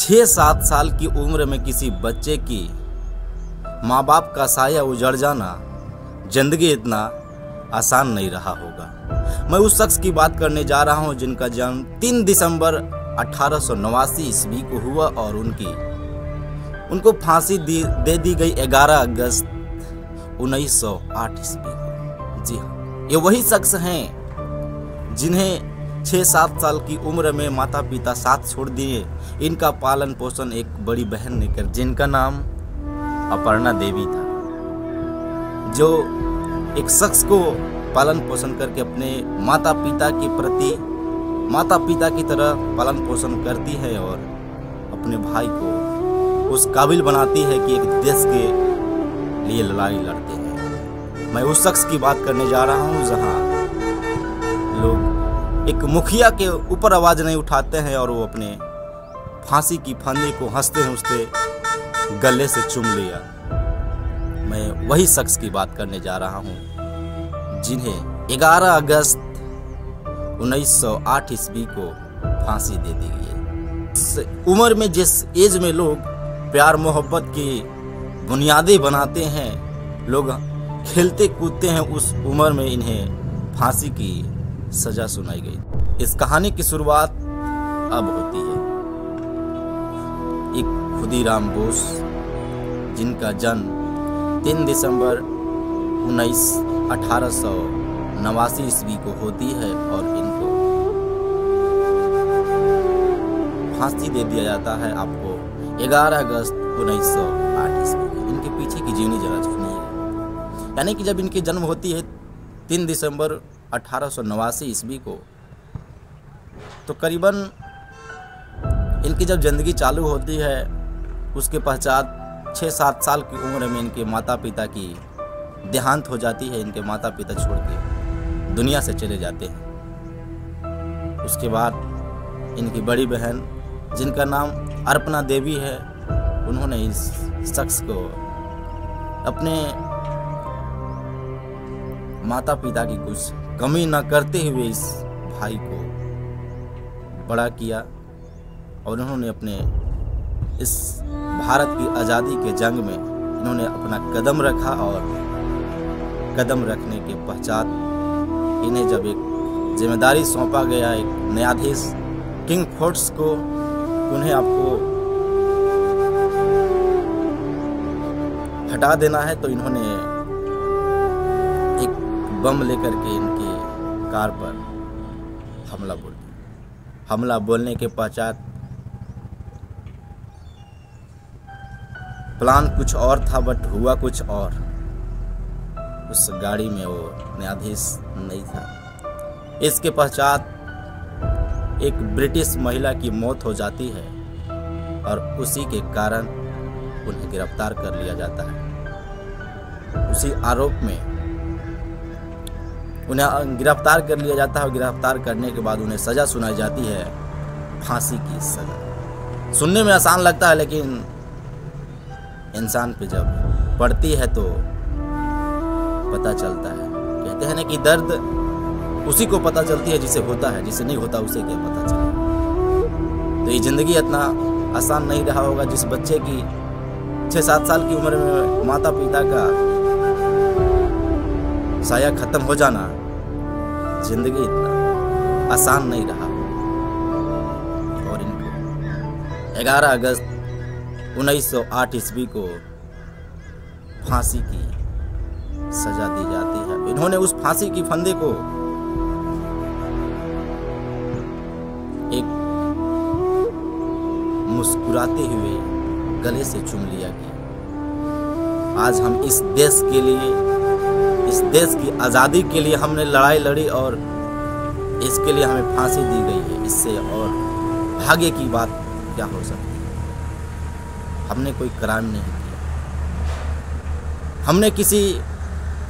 6-7 साल की उम्र में किसी बच्चे की माँ बाप का साया उजड़ जाना जिंदगी इतना आसान नहीं रहा होगा। मैं उस शख्स की बात करने जा रहा हूँ जिनका जन्म 3 दिसंबर 1889 ईस्वी को हुआ और उनको फांसी दे दी गई 11 अगस्त 1908 ईस्वी को। जी हाँ, ये वही शख्स हैं जिन्हें 6-7 साल की उम्र में माता पिता साथ छोड़ दिए। इनका पालन पोषण एक बड़ी बहन ने कर, जिनका नाम अपर्णा देवी था, जो एक शख्स को पालन पोषण करके अपने माता पिता के प्रति माता पिता की तरह पालन पोषण करती है और अपने भाई को उस काबिल बनाती है कि एक देश के लिए लड़ाई लड़ते हैं। मैं उस शख्स की बात करने जा रहा हूँ जहाँ लोग एक मुखिया के ऊपर आवाज नहीं उठाते हैं और वो अपने फांसी की फंदे को हंसते हंसते गले से चूम लिया। मैं वही शख्स की बात करने जा रहा हूं जिन्हें 11 अगस्त 1908 ईस्वी को फांसी दे दी गई। इस उम्र में, जिस एज में लोग प्यार मोहब्बत की बुनियादें बनाते हैं, लोग खेलते कूदते हैं, उस उम्र में इन्हें फांसी की सजा सुनाई गई। इस कहानी की शुरुआत अब होती है। एक खुदीराम बोस जिनका जन्म 3 दिसंबर 1889 ईस्वी को होती है और इनको फांसी दे दिया जाता है आपको 11 अगस्त 1908 ईस्वी को। इनके पीछे की जीवनी जरा सुनिए। यानी कि जब इनकी जन्म होती है 3 दिसंबर 1889 ईस्वी को, तो करीबन इनकी जब जिंदगी चालू होती है उसके पश्चात 6-7 साल की उम्र में इनके माता पिता की देहांत हो जाती है। इनके माता पिता छोड़ के दुनिया से चले जाते हैं। उसके बाद इनकी बड़ी बहन जिनका नाम अर्पणा देवी है, उन्होंने इस शख्स को अपने माता पिता की कुछ कमी न करते हुए इस भाई को बड़ा किया और उन्होंने अपने इस भारत की आज़ादी के जंग में इन्होंने अपना कदम रखा और कदम रखने के पश्चात इन्हें जब एक जिम्मेदारी सौंपा गया, एक न्यायाधीश किंग फोर्ट्स को, उन्हें आपको हटा देना है, तो इन्होंने एक बम लेकर के इनके कार पर हमला बोल दिया। हमला बोलने के पश्चात प्लान कुछ और था बट हुआ कुछ और। उस गाड़ी में वो न्यायाधीश नहीं था। इसके पश्चात एक ब्रिटिश महिला की मौत हो जाती है और उसी के कारण उन्हें गिरफ्तार कर लिया जाता है। उसी आरोप में उन्हें गिरफ्तार कर लिया जाता है और गिरफ्तार करने के बाद उन्हें सजा सुनाई जाती है, फांसी की सजा। सुनने में आसान लगता है लेकिन इंसान पे जब पड़ती है तो पता चलता है। कहते हैं ना कि दर्द उसी को पता चलती है जिसे होता है, जिसे नहीं होता उसे क्या पता चले। तो ये जिंदगी इतना आसान नहीं रहा होगा। जिस बच्चे की 6-7 साल की उम्र में माता पिता का साया खत्म हो जाना, जिंदगी इतना आसान नहीं रहा। और इनको 11 अगस्त 1908 ईस्वी को फांसी की सजा दी जाती है। इन्होंने उस फांसी की फंदे को एक मुस्कुराते हुए गले से चूम लिया कि आज हम इस देश के लिए, इस देश की आज़ादी के लिए हमने लड़ाई लड़ी और इसके लिए हमें फांसी दी गई है। इससे और भाग्य की बात क्या हो सकती है। हमने कोई क्राइम नहीं किया, हमने किसी